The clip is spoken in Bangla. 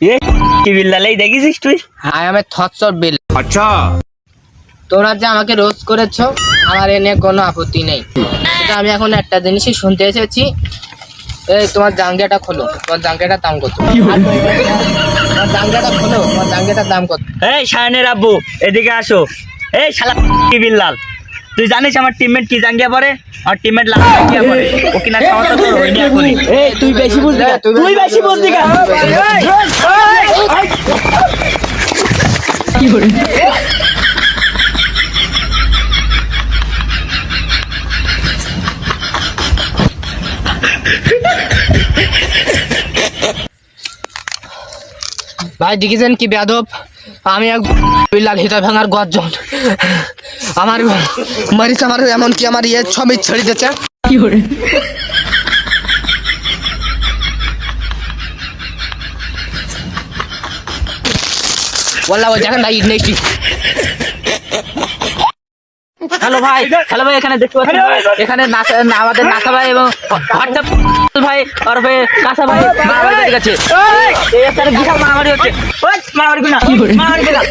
ये কি বিল্লাল এই দেখিস তুই? আই এম এ থটসর বিল। আচ্ছা তোমরা যে আমাকে রোজ করেছো আমার এ নিয়ে কোনো আপত্তি নেই, কিন্তু আমি এখন একটা জিনিসই শুনতে এসেছি। এই তোমার জাঙ্গিয়াটা খোলো, তোমার জাঙ্গিয়াটার দাম কত? তোমার জাঙ্গিয়াটা খোলো, তোমার জাঙ্গিয়াটার দাম কত? এই শায়নের আব্বু এদিকে আসো। এই শালা কি বিল্লাল, তুই জানিস আমার টিমমেট কি জাঙ্গিয়া পরে? আর টিমমেট লাগা জাঙ্গিয়া পরে ও কিনা সমস্যা তোর ওই নিয়ে করি। এই তুই বেশি বুঝলি না, তুই বেশি বুঝলি না। কি করে ভাই দেখেছেন কি বেয়াদব? আমি এক বিল্লাল হিতা ভাঙার গর্জন আমার মারিস, আমার এমনকি আমার ইয়ে ছবি ছেড়ে দিচ্ছে। কি করে বললাম ওই দেখেন ভাই নেক্সট। হ্যালো ভাই এখানে দেখতে পাচ্ছেন এখানে আমাদের নাসা ভাই এবং হোয়াটসঅ্যাপ ভাই আর ভাই কাসা ভাই মারামারি হয়ে গেছে। এই একটা বিশাল মারামারি হচ্ছে। ওই মারামারি কই না, মারামারি কই না।